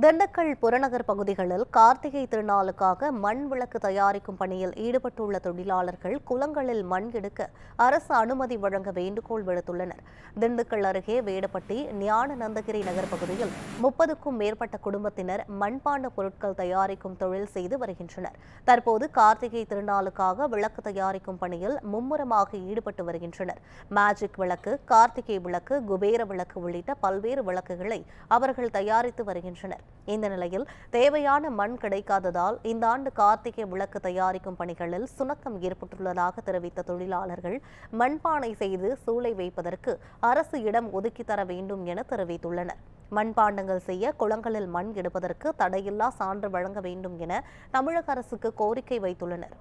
திண்டுக்கல் புறநகர் பகுதிகளில் கார்த்திகை திருநாளுக்காக மண் விளக்கு தயாரிக்கும் பணியில் ஈடுபட்டுள்ள தொழிலாளர்கள் குளங்களில் மண் எடுக்க அரசு அனுமதி வழங்க வேண்டுகோள் விடுத்துள்ளனர். திண்டுக்கல் அருகே வேடப்பட்டி ஞானநந்தகிரி நகர் பகுதியில் 30க்கும் மேற்பட்ட குடும்பத்தினர் மண்பாண்ட பொருட்கள் தயாரிக்கும் தொழில் செய்து வருகின்றனர். தற்போது கார்த்திகை திருநாளுக்காக விளக்கு தயாரிக்கும் பணியில் மும்முரமாக ஈடுபட்டு வருகின்றனர். மேஜிக் விளக்கு, கார்த்திகை விளக்கு, குபேர விளக்கு உள்ளிட்ட பல்வேறு விளக்குகளை அவர்கள் தயாரித்து வருகின்றனர். இந்த நிலையில் தேவையான மண் கிடைக்காததால் இந்த ஆண்டு கார்த்திகை விளக்கு தயாரிக்கும் பணிகளில் சுணக்கம் ஏற்பட்டுள்ளதாக தெரிவித்த தொழிலாளர்கள் மண்பானை செய்து சூளை வைப்பதற்கு அரசு இடம் ஒதுக்கி தர வேண்டும் என தெரிவித்துள்ளனர். மண்பாண்டங்கள் செய்ய குளங்களில் மண் எடுப்பதற்கு தடையில்லா சான்று வழங்க வேண்டும் என தமிழக அரசுக்கு கோரிக்கை வைத்துள்ளனர்.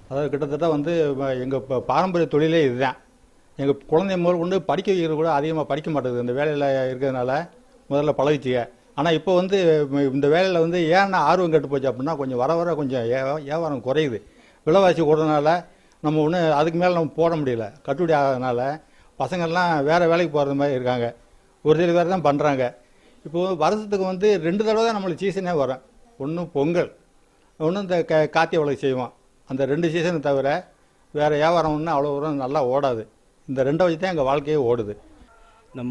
அதாவது கிட்டத்தட்ட எங்கள் பாரம்பரிய தொழிலே இதுதான். எங்கள் குழந்தை முதல் கொண்டு படிக்க வைக்கிறது கூட அதிகமாக படிக்க மாட்டேங்குது. இந்த வேலையில் இருக்கிறதுனால முதல்ல பழகிச்சிங்க. ஆனால் இப்போ இந்த வேலையில் ஏன்னா ஆர்வம் கெட்டு போச்சு அப்படின்னா கொஞ்சம் வர வர கொஞ்சம் வியாபாரம் குறையுது. விலைவாசி கூடுறதுனால நம்ம ஒன்று அதுக்கு மேலே நம்ம போட முடியல. கட்டுப்படி ஆகாதனால பசங்கள்லாம் வேறு வேலைக்கு போகிறது மாதிரி இருக்காங்க. ஒரு சில பேர் தான் பண்ணுறாங்க. இப்போது வருஷத்துக்கு 2 தடவை தான் நம்மளுக்கு சீசனே வரும். ஒன்று பொங்கல், ஒன்று இந்த கார்த்திகை விளக்கு செய்வோம். அந்த 2 சீசனை தவிர வேறு வியாபாரம் ஒன்றும் அவ்வளோ தூரம் நல்லா ஓடாது. இந்த 2 வச்சு தான் எங்கள் வாழ்க்கையே ஓடுது. இந்த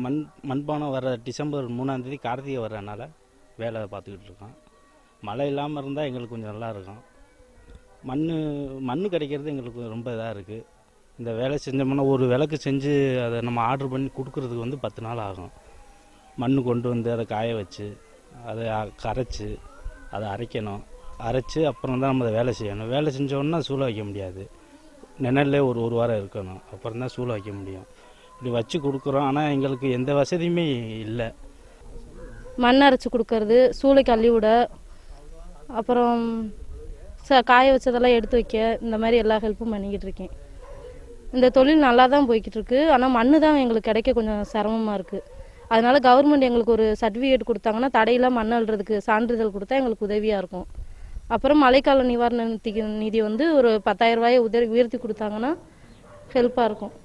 மண்பானம் வர டிசம்பர் 3ஆம் தேதி கார்த்திகை வர்றதுனால வேலை பார்த்துக்கிட்டு இருக்கோம். மழை இல்லாமல் இருந்தால் எங்களுக்கு கொஞ்சம் நல்லா இருக்கும். மண் கிடைக்கிறது எங்களுக்கு ரொம்ப இதாக இருக்குது. இந்த வேலை செஞ்சோம்னா ஒரு விளக்கு செஞ்சு அதை நம்ம ஆர்டர் பண்ணி கொடுக்குறதுக்கு 10 நாள் ஆகும். மண் கொண்டு வந்து அதை காய வச்சு அதை கரைச்சி அதை அரைக்கணும். அரைச்சி அப்புறம் தான் நம்ம அதை வேலை செய்யணும். வேலை செஞ்சோன்னா சூளை வைக்க முடியாது. நிழல்லே ஒரு வாரம் இருக்கணும். அப்புறம் தான் சூளை வைக்க முடியும். இப்படி வச்சு கொடுக்குறோம். ஆனால் எங்களுக்கு எந்த வசதியுமே இல்லை. மண் அரைச்சி கொடுக்கறது, சூளைக்கு அள்ளி விட, அப்புறம் காய வச்சதெல்லாம் எடுத்து வைக்க, இந்த மாதிரி எல்லா ஹெல்ப்பும் பண்ணிக்கிட்டு இருக்கேன். இந்த தொழில் நல்லா தான் போய்கிட்டு இருக்கு. ஆனால் மண் தான் எங்களுக்கு கிடைக்க கொஞ்சம் சிரமமாக இருக்குது. அதனால கவர்மெண்ட் எங்களுக்கு ஒரு சர்டிஃபிகேட் கொடுத்தாங்கன்னா தடையில மண் அள்ளுறதுக்கு சான்றிதழ் கொடுத்தா எங்களுக்கு உதவியாக இருக்கும். அப்புறம் மழைக்கால நிவாரண நிதி ஒரு 10,000 ரூபாயை உயர்த்தி கொடுத்தாங்கன்னா ஹெல்ப்பாக இருக்கும்.